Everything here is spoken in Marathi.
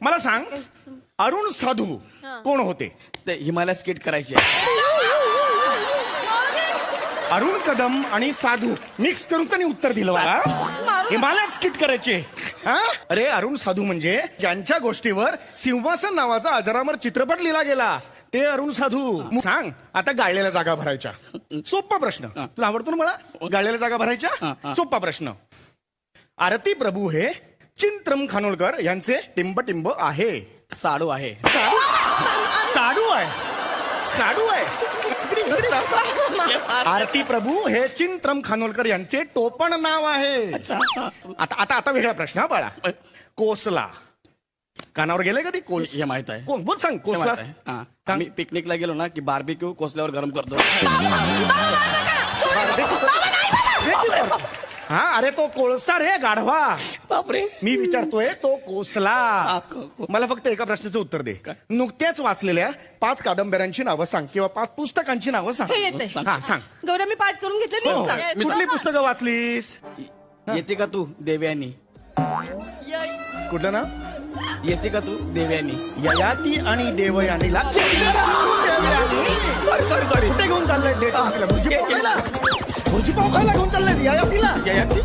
मला सांग, अरुण साधू कोण होते? ते हिमालय स्केट करायचे. अरुण कदम आणि साधू मिक्स करून त्यांनी उत्तर दिलं मला. हिमालयात स्किट करायचे. हा? अरे अरुण साधू म्हणजे ज्यांच्या गोष्टीवर सिंहासन नावाचा अजरामर चित्रपट लिहिला गेला ते अरुण साधू. सांग, आता गाळलेल्या जागा भरायच्या. सोपा प्रश्न. तुला आवडतो ना मला गाळलेल्या जागा भरायच्या? सोपा प्रश्न. आरती प्रभू हे चिंत्रम खानोलकर यांचे टिंब आहे. साडू आहे. साडू आहे. साडू आहे. आरती प्रभू हे चिंत्रम खानोलकर यांचे टोपण नाव आहे. आता आता आता वेगळा प्रश्न हा बाळा. कोसला कानावर गेले कधी? कोस हे माहित आहे. कोण बोल सांग. कोसला आम्ही पिकनिकला गेलो ना की बार्बिक्यू कोसल्यावर गरम करतो. हा, अरे तो कोळसा रे गाढवा. बापरे. मी विचारतोय तो कोसला. मला फक्त एका प्रश्नाचं उत्तर दे. नुकत्याच वाचलेल्या 5 कादंबऱ्यांची नावं सांग किंवा 5 पुस्तकांची नावं सांग. हे येते. हा सांग. गौऱ्या मी पाठ करून घेतले. हो, नीट सांग. कुठली पुस्तकं वाचलीस? येते का तू देवयानी? कुठलं ना? येते का तू देवयानी? ययाती आणि देवयानीला सॉरी कुठे घेऊन चाललंय? भुर्जी पाव खायला घेऊन चाललंय ययातीला? ययाती